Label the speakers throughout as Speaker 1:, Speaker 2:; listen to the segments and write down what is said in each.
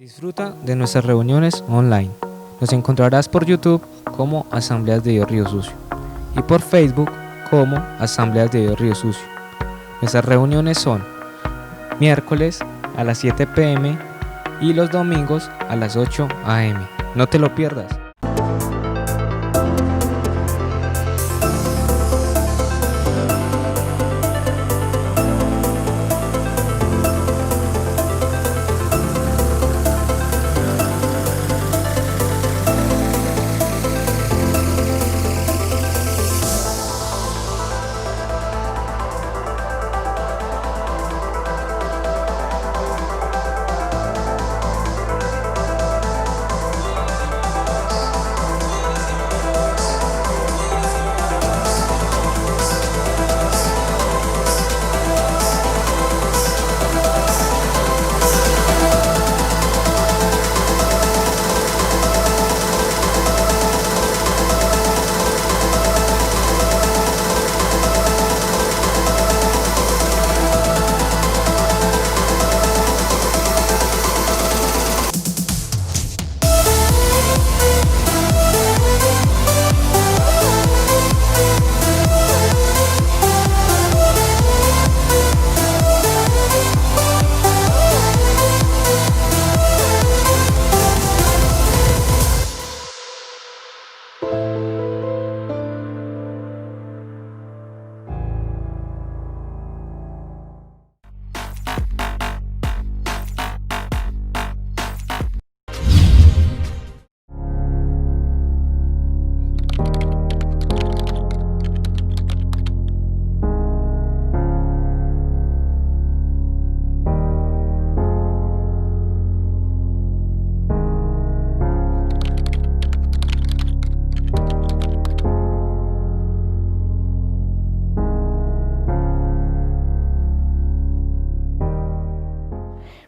Speaker 1: Disfruta de nuestras reuniones online. Nos encontrarás por YouTube como Asambleas de Dios Río Sucio y por Facebook como Asambleas de Dios Río Sucio. Nuestras reuniones son miércoles a las 7 p.m. y los domingos a las 8 a.m. No te lo pierdas.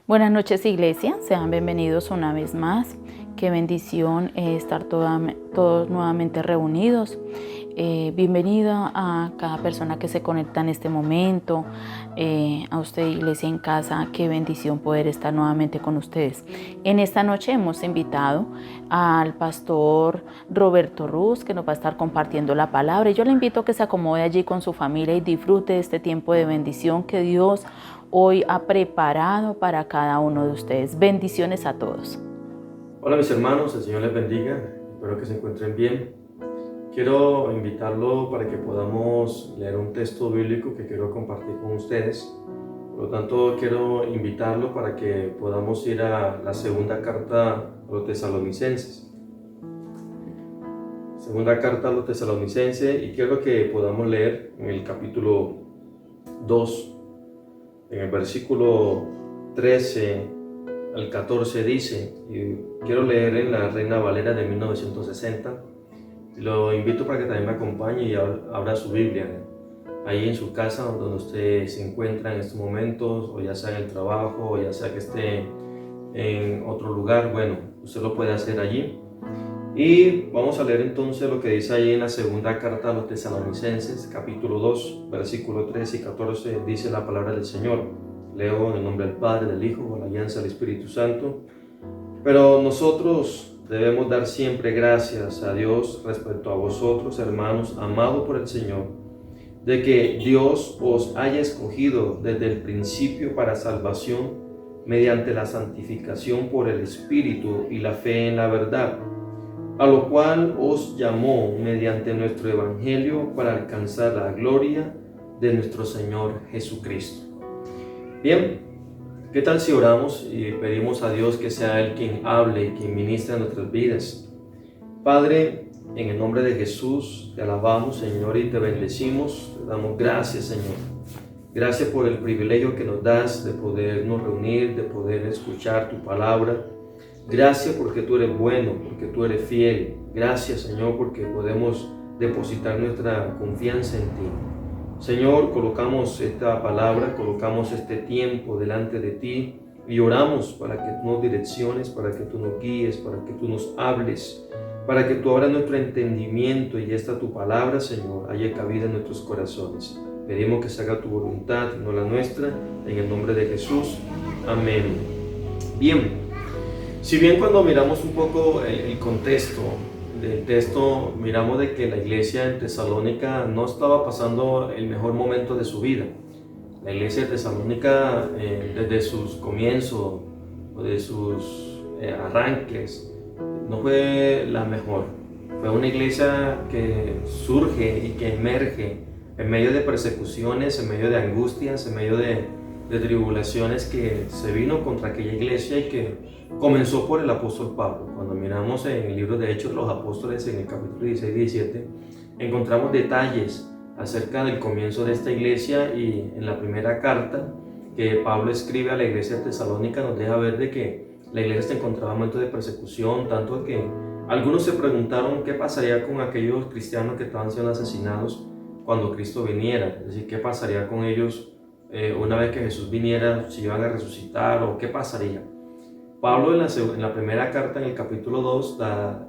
Speaker 2: Buenas noches, iglesia, sean bienvenidos una vez más. Qué bendición estar todos nuevamente reunidos. Bienvenido a cada persona que se conecta en este momento, a usted, iglesia en casa. Qué bendición poder estar nuevamente con ustedes. En esta noche hemos invitado al pastor Roberto Ruz, que nos va a estar compartiendo la palabra. Y yo le invito a que se acomode allí con su familia y disfrute de este tiempo de bendición que Dios hoy ha preparado para cada uno de ustedes. Bendiciones a todos.
Speaker 3: Hola mis hermanos, el Señor les bendiga, espero que se encuentren bien. Quiero invitarlo para que podamos leer un texto bíblico que quiero compartir con ustedes. Por lo tanto, quiero invitarlo para que podamos ir a la segunda carta a los tesalonicenses. Segunda carta a los tesalonicenses, y quiero que podamos leer en el capítulo 2. En el versículo 13 al 14 dice, y quiero leer en la Reina Valera de 1960, lo invito para que también me acompañe y abra su Biblia, ahí en su casa donde usted se encuentra en estos momentos, o ya sea en el trabajo, o ya sea que esté en otro lugar. Bueno, usted lo puede hacer allí. Y vamos a leer entonces lo que dice ahí en la segunda carta a los tesalonicenses, capítulo 2, versículo 13 y 14, dice la palabra del Señor. Leo en el nombre del Padre, del Hijo, con la alianza del Espíritu Santo. Pero nosotros debemos dar siempre gracias a Dios respecto a vosotros, hermanos, amados por el Señor, de que Dios os haya escogido desde el principio para salvación mediante la santificación por el Espíritu y la fe en la verdad, a lo cual os llamó mediante nuestro Evangelio para alcanzar la gloria de nuestro Señor Jesucristo. Bien, ¿qué tal si oramos y pedimos a Dios que sea Él quien hable y quien ministre en nuestras vidas? Padre, en el nombre de Jesús, te alabamos, Señor, y te bendecimos, te damos gracias, Señor. Gracias por el privilegio que nos das de podernos reunir, de poder escuchar tu palabra. Gracias porque tú eres bueno, porque tú eres fiel. Gracias, Señor, porque podemos depositar nuestra confianza en ti. Señor, colocamos esta palabra, colocamos este tiempo delante de ti y oramos para que tú nos direcciones, para que tú nos guíes, para que tú nos hables, para que tú abras nuestro entendimiento y esta tu palabra, Señor, haya cabida en nuestros corazones. Pedimos que se haga tu voluntad y no la nuestra, en el nombre de Jesús. Amén. Bien, Si bien cuando miramos un poco el contexto del texto, miramos de que la iglesia en Tesalónica no estaba pasando el mejor momento de su vida. La iglesia de Tesalónica, desde sus comienzos o de sus arranques, no fue la mejor. Fue una iglesia que surge y que emerge en medio de persecuciones, en medio de angustias, en medio de tribulaciones que se vino contra aquella iglesia y que comenzó por el apóstol Pablo. Cuando miramos en el libro de Hechos de los Apóstoles, en el capítulo 16 y 17, encontramos detalles acerca del comienzo de esta iglesia, y en la primera carta que Pablo escribe a la iglesia de Tesalónica nos deja ver de que la iglesia se encontraba en momentos de persecución, tanto que algunos se preguntaron qué pasaría con aquellos cristianos que estaban siendo asesinados cuando Cristo viniera, es decir, qué pasaría con ellos una vez que Jesús viniera, si iban a resucitar o qué pasaría. Pablo en la primera carta, en el capítulo 2, da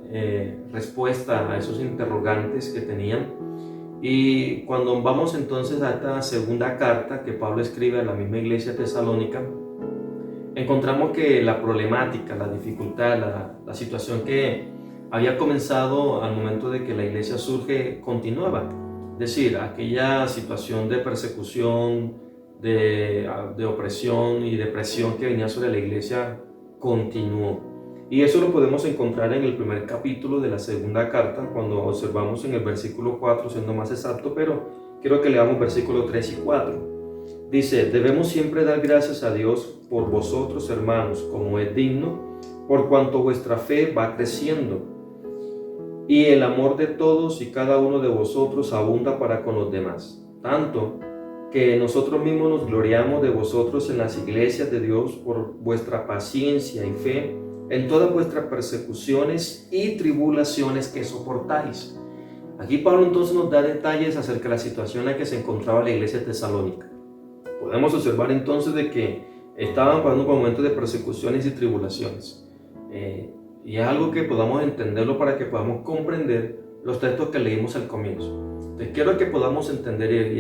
Speaker 3: respuesta a esos interrogantes que tenían. Y cuando vamos entonces a esta segunda carta que Pablo escribe a la misma iglesia tesalónica, encontramos que la problemática, la dificultad, la situación que había comenzado al momento de que la iglesia surge continuaba. Es decir, aquella situación de persecución, de opresión y de presión que venía sobre la iglesia continuó. Y eso lo podemos encontrar en el primer capítulo de la segunda carta, cuando observamos en el versículo 4, siendo más exacto, pero quiero que leamos versículos 3 y 4. Dice: debemos siempre dar gracias a Dios por vosotros, hermanos, como es digno, por cuanto vuestra fe va creciendo, y el amor de todos y cada uno de vosotros abunda para con los demás, tanto que nosotros mismos nos gloriamos de vosotros en las iglesias de Dios por vuestra paciencia y fe en todas vuestras persecuciones y tribulaciones que soportáis. Aquí Pablo entonces nos da detalles acerca de la situación en la que se encontraba la iglesia de Tesalónica. Podemos observar entonces de que estaban pasando por momentos de persecuciones y tribulaciones. Y es algo que podamos entenderlo para que podamos comprender los textos que leímos al comienzo. Entonces quiero que podamos entender,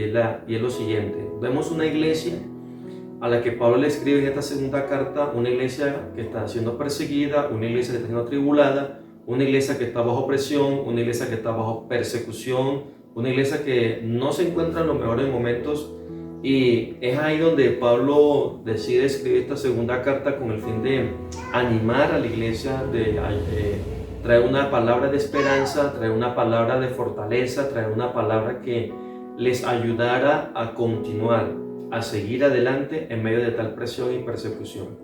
Speaker 3: y es lo siguiente. Vemos una iglesia a la que Pablo le escribe en esta segunda carta, una iglesia que está siendo perseguida, una iglesia que está siendo tribulada, una iglesia que está bajo presión, una iglesia que está bajo persecución, una iglesia que no se encuentra en los mejores momentos. Y es ahí donde Pablo decide escribir esta segunda carta con el fin de animar a la iglesia, de traer una palabra de esperanza, traer una palabra de fortaleza, traer una palabra que les ayudara a continuar, a seguir adelante en medio de tal presión y persecución.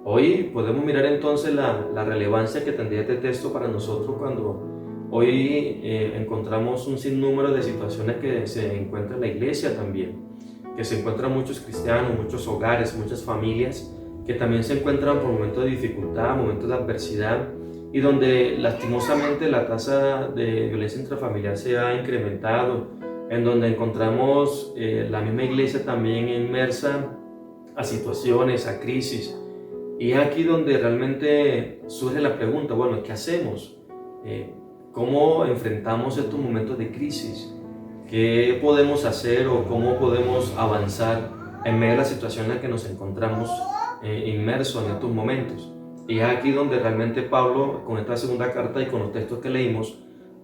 Speaker 3: Hoy podemos mirar entonces la relevancia que tendría este texto para nosotros cuando hoy encontramos un sinnúmero de situaciones que se encuentra en la iglesia también, que se encuentran muchos cristianos, muchos hogares, muchas familias que también se encuentran por momentos de dificultad, momentos de adversidad, y donde lastimosamente la tasa de violencia intrafamiliar se ha incrementado, en donde encontramos la misma iglesia también inmersa a situaciones, a crisis. Y es aquí donde realmente surge la pregunta, bueno, ¿qué hacemos? ¿Cómo enfrentamos estos momentos de crisis? ¿Qué podemos hacer o cómo podemos avanzar en medio de la situación en la que nos encontramos inmersos en estos momentos? Y es aquí donde realmente Pablo, con esta segunda carta y con los textos que leímos,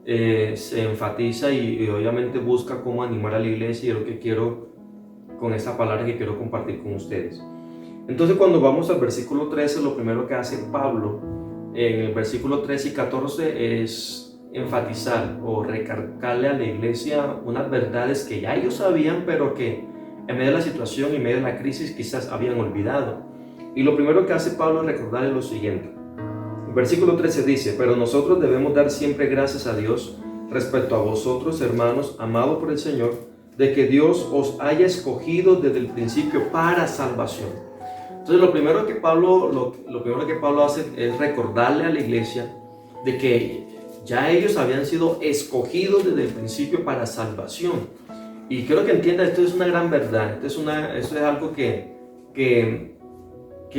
Speaker 3: se enfatiza y obviamente busca cómo animar a la iglesia, y es lo que quiero con esta palabra que quiero compartir con ustedes. Entonces, cuando vamos al versículo 13, lo primero que hace Pablo en el versículo 13 y 14 es enfatizar o recalcarle a la iglesia unas verdades que ya ellos sabían, pero que en medio de la situación y en medio de la crisis quizás habían olvidado. Y lo primero que hace Pablo es recordarle lo siguiente. El versículo 13 dice: pero nosotros debemos dar siempre gracias a Dios respecto a vosotros, hermanos, amados por el Señor, de que Dios os haya escogido desde el principio para salvación. Entonces lo primero que Pablo hace es recordarle a la iglesia de que ya ellos habían sido escogidos desde el principio para salvación. Y quiero que entiendan, esto es una gran verdad, esto es algo que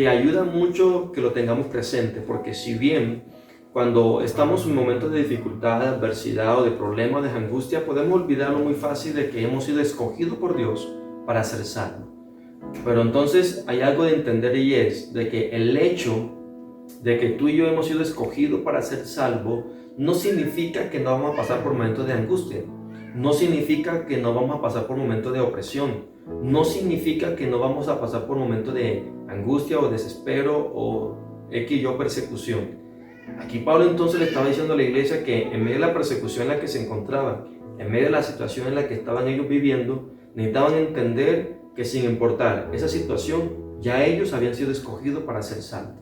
Speaker 3: ayuda mucho que lo tengamos presente, porque si bien cuando estamos en momentos de dificultad, de adversidad o de problemas, de angustia, podemos olvidarlo muy fácil de que hemos sido escogidos por Dios para ser salvos. Pero entonces hay algo de entender, y es de que el hecho de que tú y yo hemos sido escogidos para ser salvos, no significa que no vamos a pasar por momentos de angustia, no significa que no vamos a pasar por momentos de opresión, no significa que no vamos a pasar por momentos de angustia o desespero o X o persecución. Aquí Pablo entonces le estaba diciendo a la iglesia que en medio de la persecución en la que se encontraban, en medio de la situación en la que estaban ellos viviendo, necesitaban entender que sin importar esa situación, ya ellos habían sido escogidos para ser salvos.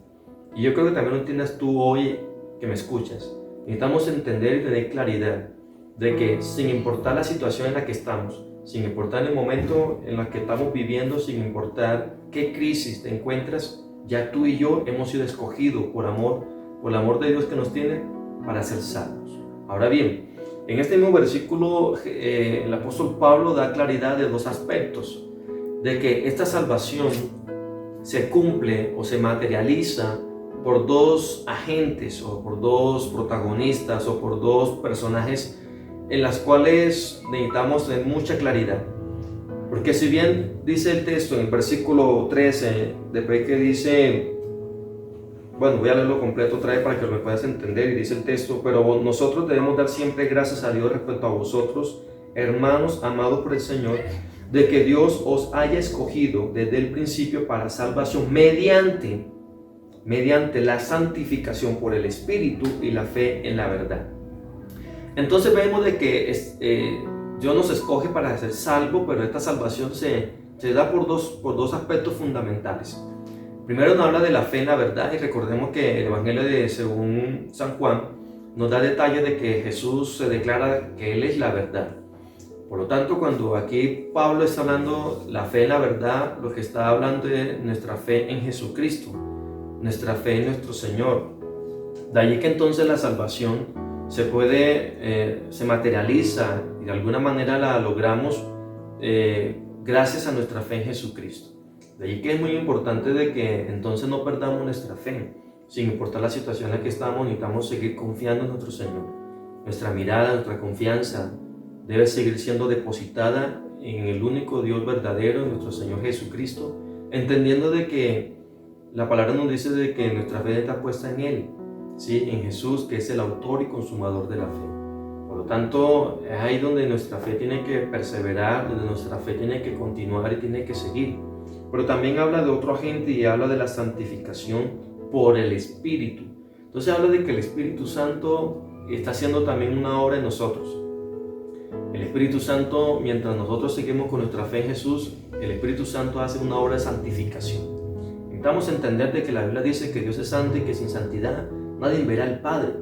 Speaker 3: Y yo creo que también lo entiendas tú hoy que me escuchas. Necesitamos entender y tener claridad de que sin importar la situación en la que estamos, sin importar el momento en el que estamos viviendo, sin importar qué crisis te encuentras, ya tú y yo hemos sido escogidos por el amor de Dios que nos tiene para ser salvos. Ahora bien, en este mismo versículo el apóstol Pablo da claridad de dos aspectos, de que esta salvación se cumple o se materializa por dos agentes o por dos protagonistas o por dos personajes en las cuales necesitamos tener mucha claridad. Porque si bien dice el texto en el versículo 13, después que dice, bueno, voy a leerlo completo otra vez para que lo puedas entender, y dice el texto, pero nosotros debemos dar siempre gracias a Dios respecto a vosotros, hermanos amados por el Señor, de que Dios os haya escogido desde el principio para salvación mediante la santificación por el Espíritu y la fe en la verdad. Entonces vemos de que Dios nos escoge para ser salvos, pero esta salvación se da por dos aspectos fundamentales. Primero nos habla de la fe en la verdad, y recordemos que el Evangelio según San Juan nos da detalles de que Jesús se declara que Él es la verdad. Por lo tanto, cuando aquí Pablo está hablando la fe en la verdad, lo que está hablando es nuestra fe en Jesucristo, nuestra fe en nuestro Señor. De allí que entonces la salvación se materializa y de alguna manera la logramos gracias a nuestra fe en Jesucristo. De allí que es muy importante de que entonces no perdamos nuestra fe. Sin importar la situación en la que estamos, necesitamos seguir confiando en nuestro Señor. Nuestra mirada, nuestra confianza debe seguir siendo depositada en el único Dios verdadero, nuestro Señor Jesucristo, entendiendo de que la palabra nos dice de que nuestra fe está puesta en Él, ¿sí? En Jesús, que es el autor y consumador de la fe. Por lo tanto, es ahí donde nuestra fe tiene que perseverar, donde nuestra fe tiene que continuar y tiene que seguir. Pero también habla de otro agente y habla de la santificación por el Espíritu. Entonces habla de que el Espíritu Santo está haciendo también una obra en nosotros. El Espíritu Santo, mientras nosotros seguimos con nuestra fe en Jesús, el Espíritu Santo hace una obra de santificación. Necesitamos entender de que la Biblia dice que Dios es santo y que sin santidad nadie verá al Padre.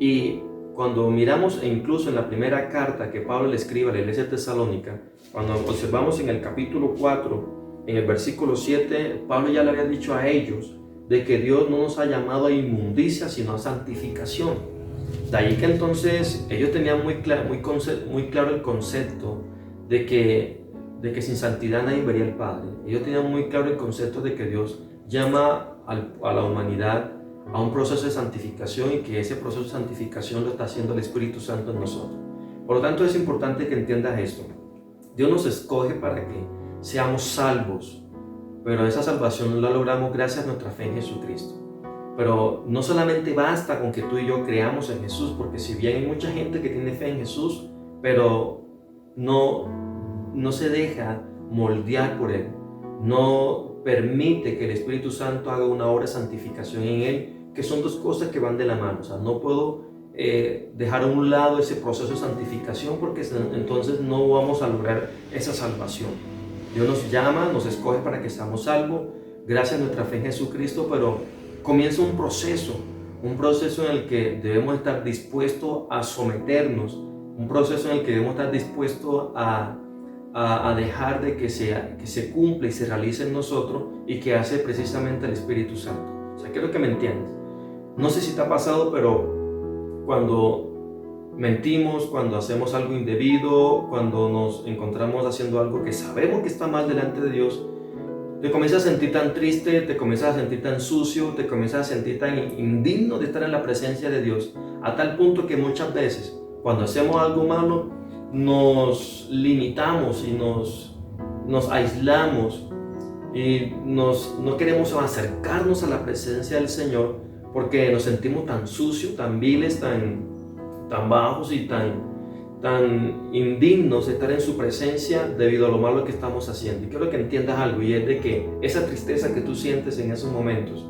Speaker 3: Y cuando miramos, e incluso en la primera carta que Pablo le escribe a la iglesia de Tesalónica, cuando observamos en el capítulo 4, en el versículo 7, Pablo ya le había dicho a ellos de que Dios no nos ha llamado a inmundicia, sino a santificación. De ahí que entonces ellos tenían muy claro el concepto de que sin santidad nadie vería al Padre. Ellos tenían muy claro el concepto de que Dios llama a la humanidad a un proceso de santificación y que ese proceso de santificación lo está haciendo el Espíritu Santo en nosotros. Por lo tanto, es importante que entiendas esto. Dios nos escoge para que seamos salvos, pero esa salvación la logramos gracias a nuestra fe en Jesucristo. Pero no solamente basta con que tú y yo creamos en Jesús, porque si bien hay mucha gente que tiene fe en Jesús, pero no se deja moldear por Él, no permite que el Espíritu Santo haga una obra de santificación en Él, que son dos cosas que van de la mano. O sea, no puedo dejar a un lado ese proceso de santificación, porque entonces no vamos a lograr esa salvación. Dios nos llama, nos escoge para que seamos salvos, gracias a nuestra fe en Jesucristo, pero comienza un proceso en el que debemos estar dispuestos a someternos, un proceso en el que debemos estar dispuestos a dejar de que se cumpla y se realice en nosotros, y que hace precisamente el Espíritu Santo. O sea, quiero que me entiendas. No sé si te ha pasado, pero cuando mentimos, cuando hacemos algo indebido, cuando nos encontramos haciendo algo que sabemos que está mal delante de Dios, te comienzas a sentir tan triste, te comienzas a sentir tan sucio, te comienzas a sentir tan indigno de estar en la presencia de Dios, a tal punto que muchas veces cuando hacemos algo malo nos limitamos y nos aislamos y no queremos acercarnos a la presencia del Señor, porque nos sentimos tan sucios, tan viles, tan bajos y tan indignos de estar en su presencia debido a lo malo que estamos haciendo. Y quiero que entiendas algo, y es de que esa tristeza que tú sientes en esos momentos,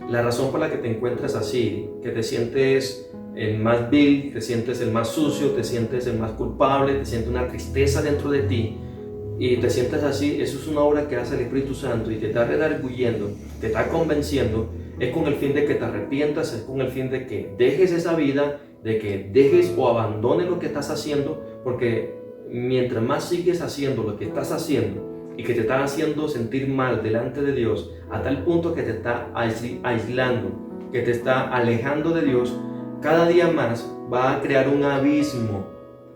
Speaker 3: la razón por la que te encuentras así, que te sientes el más vil, te sientes el más sucio, te sientes el más culpable, te sientes una tristeza dentro de ti y te sientes así, eso es una obra que hace el Espíritu Santo y te está redarguyendo, te está convenciendo, es con el fin de que te arrepientas, es con el fin de que dejes esa vida, de que dejes o abandones lo que estás haciendo, porque mientras más sigues haciendo lo que estás haciendo y que te está haciendo sentir mal delante de Dios, a tal punto que te está aislando, que te está alejando de Dios, cada día más va a crear un abismo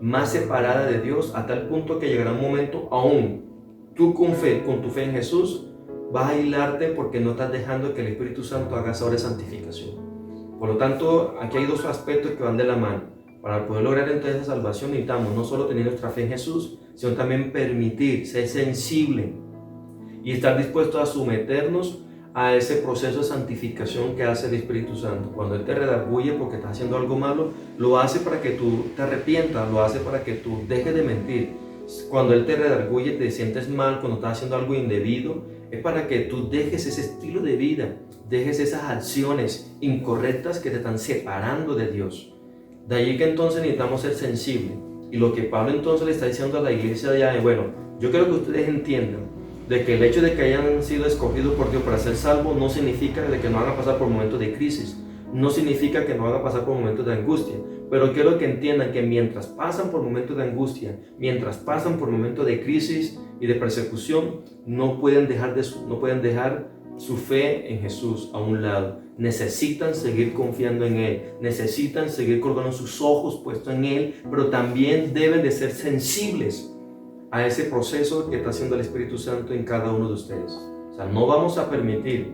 Speaker 3: más separada de Dios, a tal punto que llegará un momento, aún tú con tu fe en Jesús, vas a aislarte porque no estás dejando que el Espíritu Santo haga esa obra de santificación. Por lo tanto, aquí hay dos aspectos que van de la mano. Para poder lograr entonces esa salvación necesitamos no solo tener nuestra fe en Jesús, sino también permitir, ser sensible y estar dispuesto a someternos a ese proceso de santificación que hace el Espíritu Santo. Cuando Él te redarguye porque estás haciendo algo malo, lo hace para que tú te arrepientas, lo hace para que tú dejes de mentir. Cuando Él te redarguye, te sientes mal, cuando estás haciendo algo indebido, es para que tú dejes ese estilo de vida, dejes esas acciones incorrectas que te están separando de Dios. De allí que entonces necesitamos ser sensibles. Y lo que Pablo entonces le está diciendo a la iglesia de allá es, bueno, yo quiero que ustedes entiendan de que el hecho de que hayan sido escogidos por Dios para ser salvos no significa de que no van a pasar por momentos de crisis, no significa que no van a pasar por momentos de angustia, pero quiero que entiendan que mientras pasan por momentos de angustia, mientras pasan por momentos de crisis y de persecución, no pueden dejar su fe en Jesús a un lado. Necesitan seguir confiando en Él, necesitan seguir colgando sus ojos puestos en Él, pero también deben de ser sensibles a ese proceso que está haciendo el Espíritu Santo en cada uno de ustedes. O sea, no vamos a permitir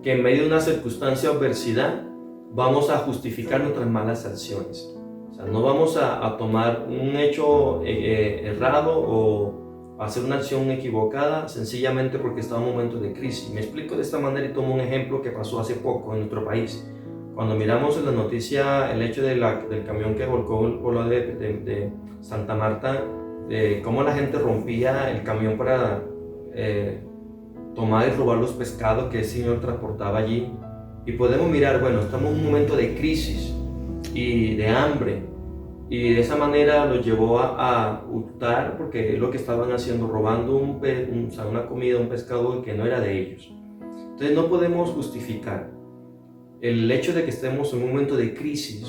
Speaker 3: que en medio de una circunstancia o adversidad vamos a justificar nuestras malas acciones. O sea, no vamos a tomar un hecho errado o hacer una acción equivocada sencillamente porque está en un momento de crisis. Me explico de esta manera y tomo un ejemplo que pasó hace poco en nuestro país. Cuando miramos en la noticia el hecho del camión que volcó el pueblo de Santa Marta, cómo la gente rompía el camión para tomar y robar los pescados que el Señor transportaba allí. Y podemos mirar, bueno, estamos en un momento de crisis y de hambre, y de esa manera los llevó a hurtar, porque es lo que estaban haciendo, robando una comida, un pescado que no era de ellos. Entonces no podemos justificar el hecho de que estemos en un momento de crisis,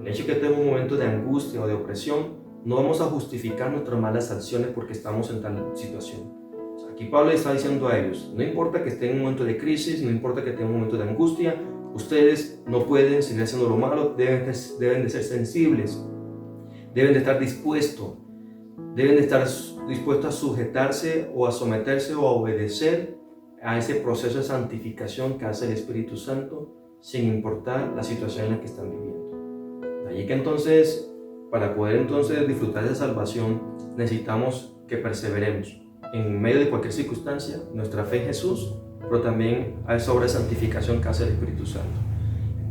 Speaker 3: el hecho de que estemos en un momento de angustia o de opresión. No vamos a justificar nuestras malas acciones porque estamos en tal situación. O sea, aquí Pablo está diciendo a ellos, no importa que estén en un momento de crisis, no importa que estén en un momento de angustia, ustedes no pueden seguir haciendo lo malo, deben de ser sensibles, deben de estar dispuestos a sujetarse o a someterse o a obedecer a ese proceso de santificación que hace el Espíritu Santo sin importar la situación en la que están viviendo. De allí que entonces, para poder entonces disfrutar de salvación, necesitamos que perseveremos en medio de cualquier circunstancia, nuestra fe en Jesús, pero también a esa obra de santificación que hace el Espíritu Santo.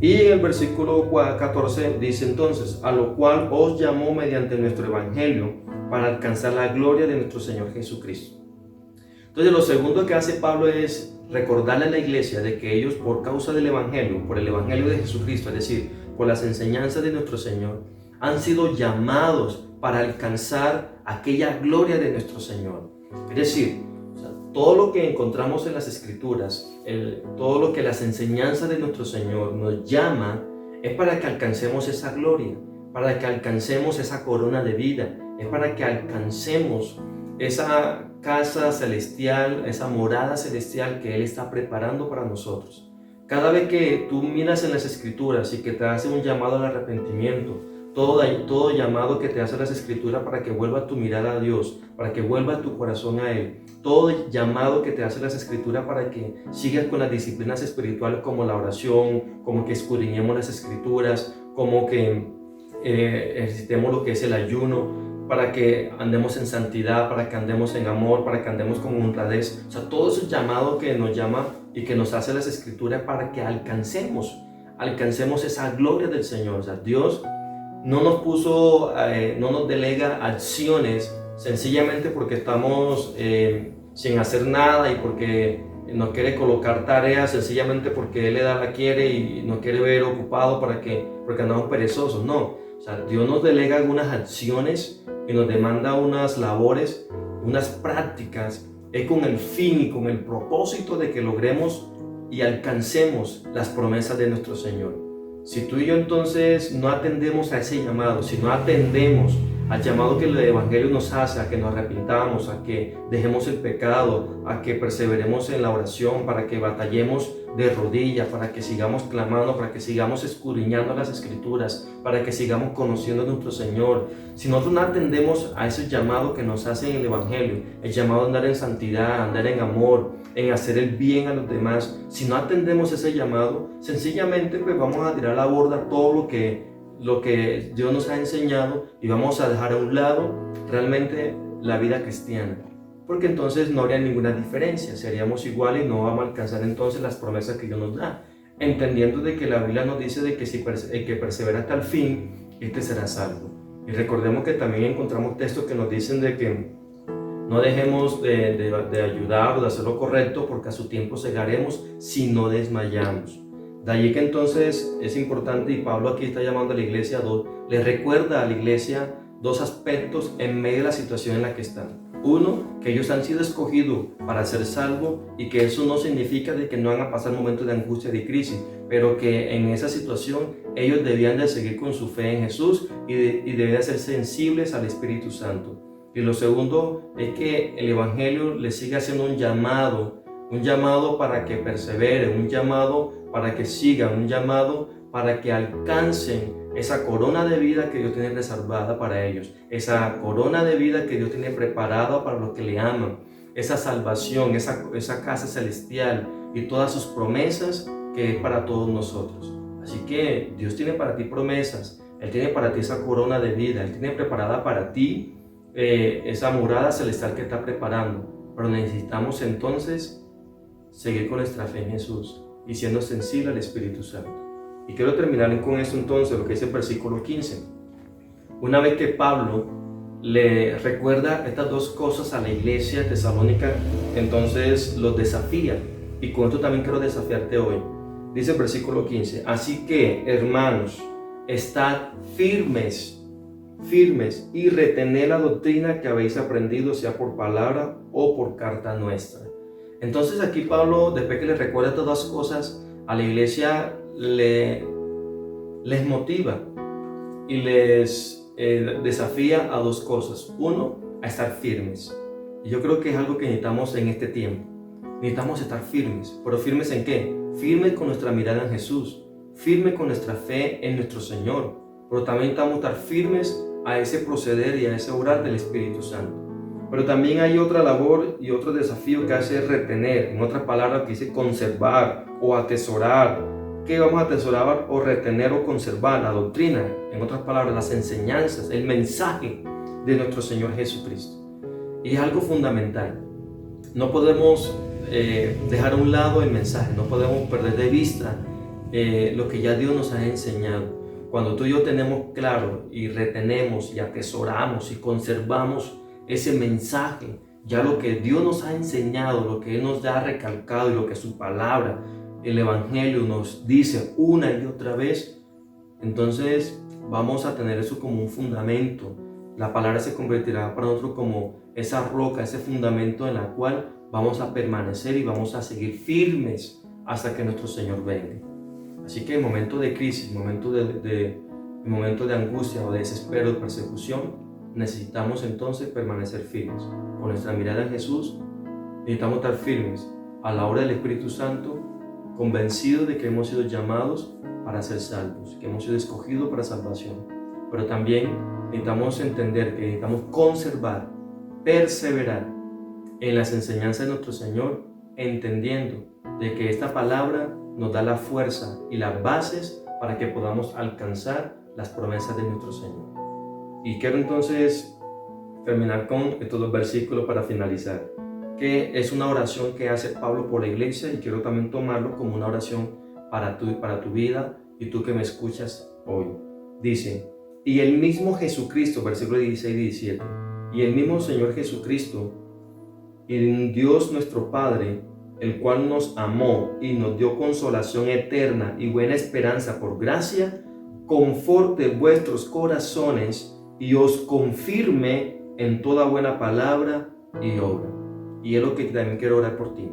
Speaker 3: Y en el versículo 14 dice entonces, a lo cual os llamó mediante nuestro Evangelio para alcanzar la gloria de nuestro Señor Jesucristo. Entonces lo segundo que hace Pablo es recordarle a la iglesia de que ellos por causa del Evangelio, por el Evangelio de Jesucristo, es decir, por las enseñanzas de nuestro Señor, han sido llamados para alcanzar aquella gloria de nuestro Señor. Es decir, todo lo que encontramos en las Escrituras, todo lo que las enseñanzas de nuestro Señor nos llama, es para que alcancemos esa gloria, para que alcancemos esa corona de vida, es para que alcancemos esa casa celestial, esa morada celestial que Él está preparando para nosotros. Cada vez que tú miras en las Escrituras y que te hace un llamado al arrepentimiento, todo llamado que te hace las Escrituras para que vuelva tu mirada a Dios, para que vuelva tu corazón a Él, todo llamado que te hace las Escrituras para que sigas con las disciplinas espirituales como la oración, como que escudriñemos las Escrituras, como que ejercitemos lo que es el ayuno, para que andemos en santidad, para que andemos en amor, para que andemos con honradez. O sea, todo ese llamado que nos llama y que nos hace las Escrituras para que alcancemos alcancemos esa gloria del Señor. O sea, Dios no nos puso, no nos delega acciones sencillamente porque estamos sin hacer nada y porque nos quiere colocar tareas, sencillamente porque Él la quiere y nos quiere ver ocupados porque andamos perezosos. No, o sea, Dios nos delega algunas acciones y nos demanda unas labores, unas prácticas, es con el fin y con el propósito de que logremos y alcancemos las promesas de nuestro Señor. Si tú y yo entonces no atendemos a ese llamado, si no atendemos al llamado que el Evangelio nos hace, a que nos arrepintamos, a que dejemos el pecado, a que perseveremos en la oración, para que batallemos de rodillas, para que sigamos clamando, para que sigamos escudriñando las Escrituras, para que sigamos conociendo a nuestro Señor. Si nosotros no atendemos a ese llamado que nos hace en el Evangelio, el llamado a andar en santidad, a andar en amor, en hacer el bien a los demás, si no atendemos ese llamado, sencillamente pues vamos a tirar a la borda todo lo que Dios nos ha enseñado y vamos a dejar a un lado realmente la vida cristiana, porque entonces no habría ninguna diferencia, seríamos iguales y no vamos a alcanzar entonces las promesas que Dios nos da, entendiendo de que la Biblia nos dice de que si el que persevera hasta el fin, este será salvo. Y recordemos que también encontramos textos que nos dicen de que no dejemos de ayudar o de hacer lo correcto, porque a su tiempo cegaremos si no desmayamos. De allí que entonces es importante, y Pablo aquí está llamando a la iglesia le recuerda a la iglesia dos aspectos en medio de la situación en la que están. Uno, que ellos han sido escogidos para ser salvos y que eso no significa de que no van a pasar momentos de angustia y de crisis, pero que en esa situación ellos debían de seguir con su fe en Jesús y debían ser sensibles al Espíritu Santo. Y lo segundo es que el Evangelio les sigue haciendo un llamado para que perseveren, un llamado para que sigan, un llamado para que alcancen esa corona de vida que Dios tiene reservada para ellos, esa corona de vida que Dios tiene preparada para los que le aman, esa salvación, esa casa celestial y todas sus promesas que es para todos nosotros. Así que Dios tiene para ti promesas, Él tiene para ti esa corona de vida, Él tiene preparada para ti esa morada celestial que está preparando, pero necesitamos entonces seguir con nuestra fe en Jesús y siendo sensible al Espíritu Santo. Y quiero terminar con esto entonces, lo que dice el versículo 15. Una vez que Pablo le recuerda estas dos cosas a la iglesia tesalónica, entonces los desafía. Y con esto también quiero desafiarte hoy. Dice el versículo 15, así que, hermanos, estad firmes y retened la doctrina que habéis aprendido, sea por palabra o por carta nuestra. Entonces aquí Pablo, después que les recuerda estas dos cosas a la iglesia, les motiva y les desafía a dos cosas. Uno, a estar firmes. Y yo creo que es algo que necesitamos en este tiempo. Necesitamos estar firmes. ¿Pero firmes en qué? Firmes con nuestra mirada en Jesús. Firmes con nuestra fe en nuestro Señor. Pero también necesitamos estar firmes a ese proceder y a ese obrar del Espíritu Santo. Pero también hay otra labor y otro desafío que hace retener, en otras palabras que dice conservar o atesorar. ¿Qué vamos a atesorar o retener o conservar? La doctrina, en otras palabras, las enseñanzas, el mensaje de nuestro Señor Jesucristo. Y es algo fundamental. No podemos dejar a un lado el mensaje, no podemos perder de vista lo que ya Dios nos ha enseñado. Cuando tú y yo tenemos claro y retenemos y atesoramos y conservamos ese mensaje, ya lo que Dios nos ha enseñado, lo que Él nos ha recalcado y lo que su palabra, el Evangelio nos dice una y otra vez, entonces vamos a tener eso como un fundamento. La palabra se convertirá para nosotros como esa roca, ese fundamento en la cual vamos a permanecer y vamos a seguir firmes hasta que nuestro Señor venga. Así que en momentos de crisis, en momentos de angustia o de desespero, de persecución, necesitamos entonces permanecer firmes. Con nuestra mirada en Jesús, necesitamos estar firmes a la obra del Espíritu Santo, convencidos de que hemos sido llamados para ser salvos, que hemos sido escogidos para salvación. Pero también necesitamos entender que necesitamos conservar, perseverar en las enseñanzas de nuestro Señor, entendiendo de que esta palabra nos da la fuerza y las bases para que podamos alcanzar las promesas de nuestro Señor. Y quiero entonces terminar con estos dos versículos para finalizar, que es una oración que hace Pablo por la iglesia, y quiero también tomarlo como una oración para tu vida y tú que me escuchas hoy. Dice, y el mismo Jesucristo, versículo 16 y 17, y el mismo Señor Jesucristo, y Dios nuestro Padre, el cual nos amó y nos dio consolación eterna y buena esperanza por gracia, conforte vuestros corazones y os confirme en toda buena palabra y obra. Y es lo que también quiero orar por ti,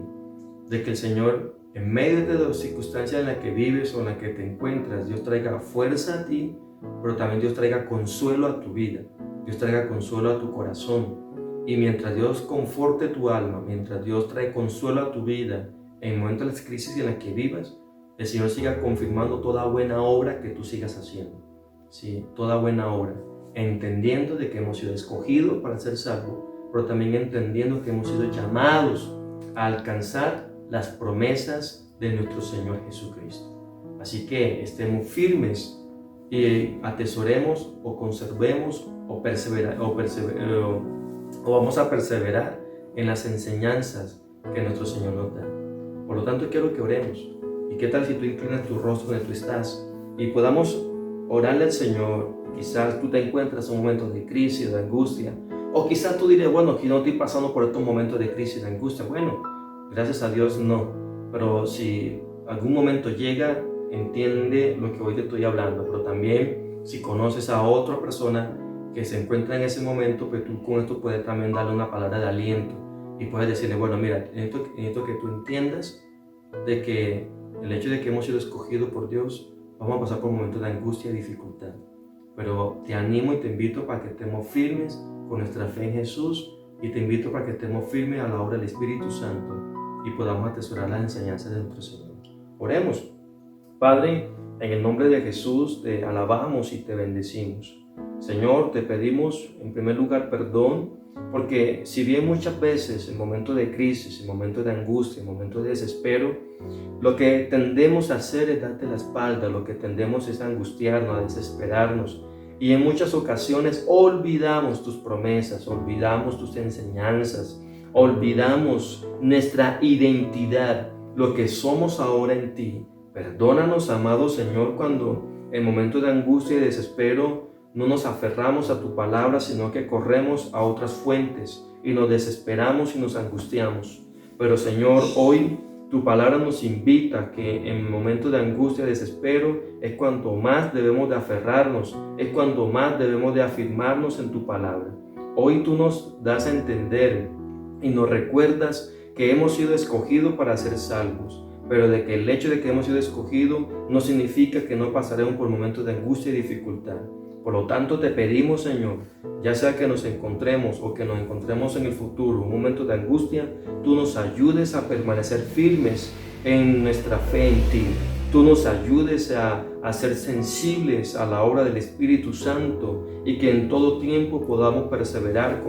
Speaker 3: de que el Señor, en medio de las circunstancias en las que vives o en las que te encuentras, Dios traiga fuerza a ti, pero también Dios traiga consuelo a tu vida, Dios traiga consuelo a tu corazón. Y mientras Dios conforte tu alma, mientras Dios trae consuelo a tu vida, en momentos de las crisis en las que vivas, el Señor siga confirmando toda buena obra que tú sigas haciendo. Sí, toda buena obra, entendiendo de que hemos sido escogidos para ser salvos, pero también entendiendo que hemos sido llamados a alcanzar las promesas de nuestro Señor Jesucristo. Así que estemos firmes y atesoremos o conservemos o vamos a perseverar en las enseñanzas que nuestro Señor nos da. Por lo tanto, quiero que oremos. ¿Y qué tal si tú inclinas tu rostro donde tú estás y podamos orarle al Señor? Quizás tú te encuentras en momentos de crisis, de angustia, o quizás tú dirías, bueno, que no estoy pasando por estos momentos de crisis, de angustia. Bueno, gracias a Dios no, pero si algún momento llega, entiende lo que hoy te estoy hablando, pero también si conoces a otra persona que se encuentra en ese momento, pues tú con esto puedes también darle una palabra de aliento y puedes decirle, bueno, mira, necesito que tú entiendas de que el hecho de que hemos sido escogidos por Dios, vamos a pasar por momentos de angustia y dificultad, pero te animo y te invito para que estemos firmes con nuestra fe en Jesús y te invito para que estemos firmes a la obra del Espíritu Santo y podamos atesorar las enseñanzas de nuestro Señor. Oremos. Padre, en el nombre de Jesús te alabamos y te bendecimos. Señor, te pedimos en primer lugar perdón, porque si bien muchas veces en momentos de crisis, en momentos de angustia, en momentos de desespero, lo que tendemos a hacer es darte la espalda, lo que tendemos es a angustiarnos, a desesperarnos, y en muchas ocasiones olvidamos tus promesas, olvidamos tus enseñanzas, olvidamos nuestra identidad, lo que somos ahora en ti. Perdónanos, amado Señor, cuando en momentos de angustia y desespero no nos aferramos a tu palabra, sino que corremos a otras fuentes y nos desesperamos y nos angustiamos. Pero Señor, hoy tu palabra nos invita a que en momentos de angustia y desespero es cuando más debemos de aferrarnos, es cuando más debemos de afirmarnos en tu palabra. Hoy tú nos das a entender y nos recuerdas que hemos sido escogidos para ser salvos, pero de que el hecho de que hemos sido escogidos no significa que no pasaremos por momentos de angustia y dificultad. Por lo tanto, te pedimos, Señor, ya sea que nos encontremos o que nos encontremos en el futuro, un momento de angustia, tú nos ayudes a permanecer firmes en nuestra fe en ti. Tú nos ayudes a ser sensibles a la obra del Espíritu Santo y que en todo tiempo podamos perseverar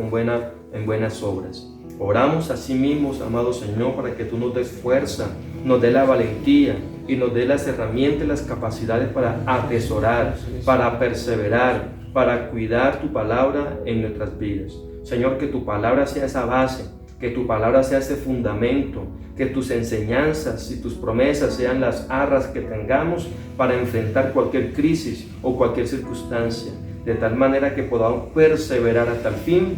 Speaker 3: en buenas obras. Oramos a sí mismos, amado Señor, para que tú nos des fuerza, nos dé la valentía y nos dé las herramientas y las capacidades para atesorar, para perseverar, para cuidar tu palabra en nuestras vidas. Señor, que tu palabra sea esa base, que tu palabra sea ese fundamento, que tus enseñanzas y tus promesas sean las arras que tengamos para enfrentar cualquier crisis o cualquier circunstancia, de tal manera que podamos perseverar hasta el fin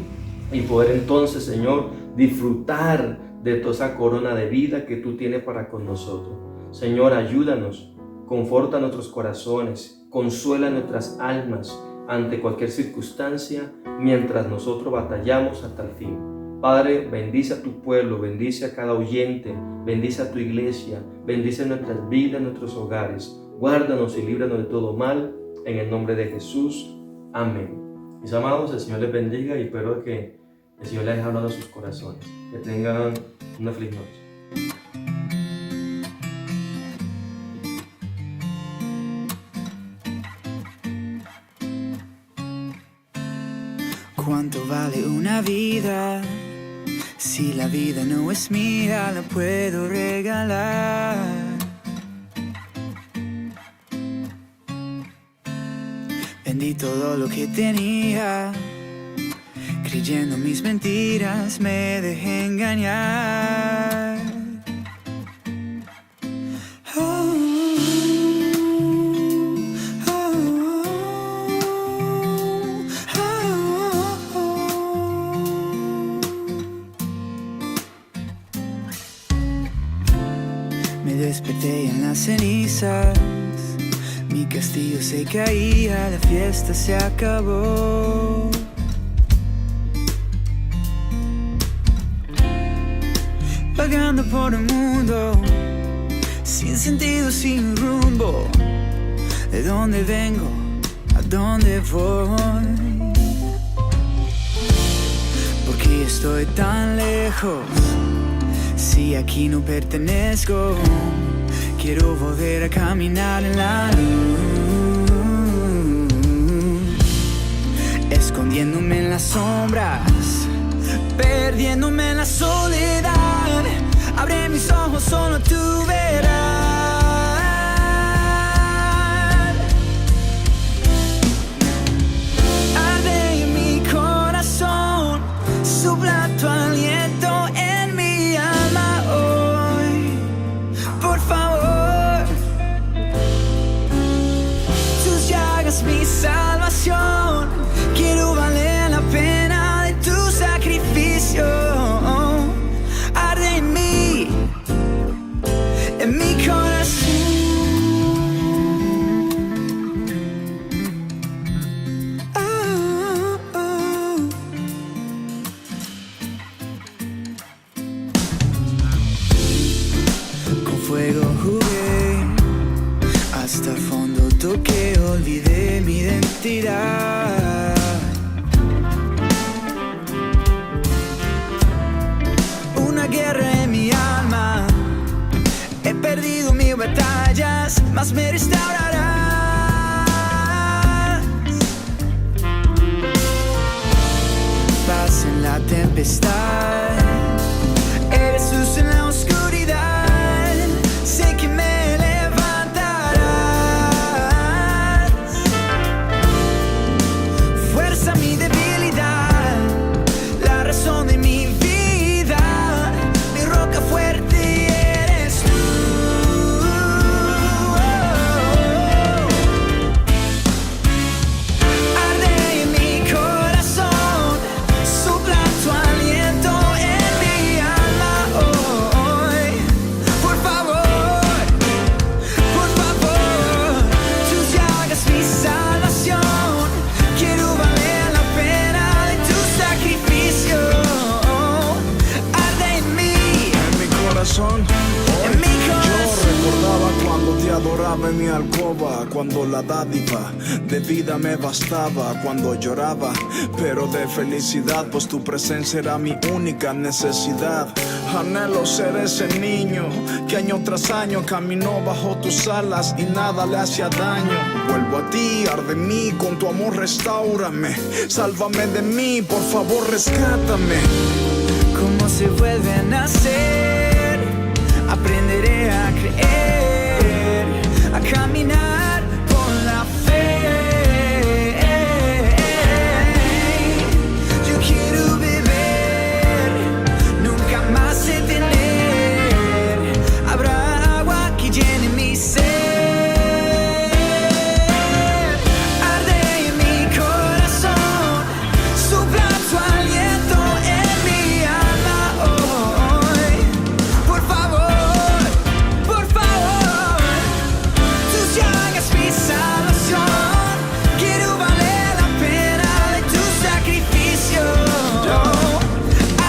Speaker 3: y poder entonces, Señor, disfrutar de toda esa corona de vida que tú tienes para con nosotros. Señor, ayúdanos, conforta nuestros corazones, consuela nuestras almas ante cualquier circunstancia mientras nosotros batallamos hasta el fin. Padre, bendice a tu pueblo, bendice a cada oyente, bendice a tu iglesia, bendice nuestras vidas, nuestros hogares. Guárdanos y líbranos de todo mal, en el nombre de Jesús. Amén. Mis amados, el Señor les bendiga y espero que el Señor les haya hablado a sus corazones. Que tengan una feliz noche.
Speaker 4: ¿Cuánto vale una vida? Si la vida no es mía, la puedo regalar. Vendí todo lo que tenía, creyendo mis mentiras, me dejé engañar. Oh. castillo se caía, la fiesta se acabó. Vagando por el mundo, sin sentido, sin rumbo. ¿De dónde vengo? ¿A dónde voy? ¿Por qué estoy tan lejos? Si aquí no pertenezco, quiero volver a caminar en la luz, escondiéndome en las sombras, perdiéndome en la soledad. Abre mis ojos, solo tú verás. Arde en mi corazón, sopla tu aliento en mi alma hoy. Por favor, tus llagas mi salvación. Quiero valer la pena de tu sacrificio. Arde en mi corazón. Oh, oh. Con fuego jugué, hasta el fondo toqué, olvidé mi identidad. Una guerra en mi alma, he perdido mis batallas, mas me restaurarás. Paz en la tempestad, eres luz en la oscuridad. Sé que me levantarás. Fuerza mi debilidad, la razón de mi vida, mi roca fuerte eres tú. Arde en mi corazón, sopla tu aliento en mi alma hoy. Por favor, tus llagas mi salvación. Quiero valer la pena de tu sacrificio. Arde en mi
Speaker 5: corazón.
Speaker 4: En mi corazón.
Speaker 5: Yo recordaba cuando te adoraba en mi alcoba, cuando la dádiva de vida me bastaba, cuando lloraba, pero de felicidad, pues tu presencia era mi única necesidad. Anhelo ser ese niño que año tras año caminó bajo tus alas y nada le hacía daño. Vuelvo a ti, arde en mí, con tu amor restáurame, sálvame de mí, por favor rescátame.
Speaker 4: ¿Cómo se vuelve a nacer? Aprenderé a creer, a caminar con la fe. Yo quiero beber, nunca más detener. Habrá agua que llene mi ser. Arde en mi corazón, sopla tu aliento en mi alma hoy. Por favor, tus llagas mi salvación. Quiero valer la pena de tu sacrificio.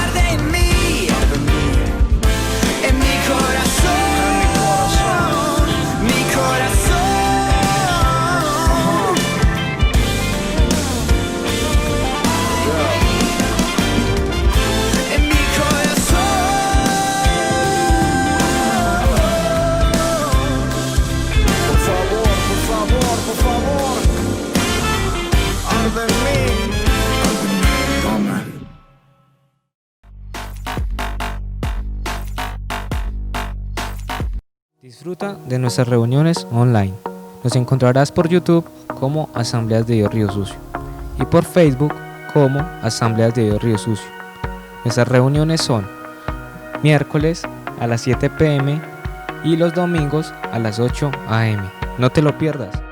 Speaker 4: Arde en mí, en mi corazón, mi corazón. En mi corazón.
Speaker 5: Por favor, arde en mí. Amén.
Speaker 1: Disfruta de nuestras reuniones online. Nos encontrarás por YouTube como Asambleas de Dios Río Sucio y por Facebook como Asambleas de Dios Río Sucio. Nuestras reuniones son miércoles a las 7 p.m. y los domingos a las 8 a.m. No te lo pierdas.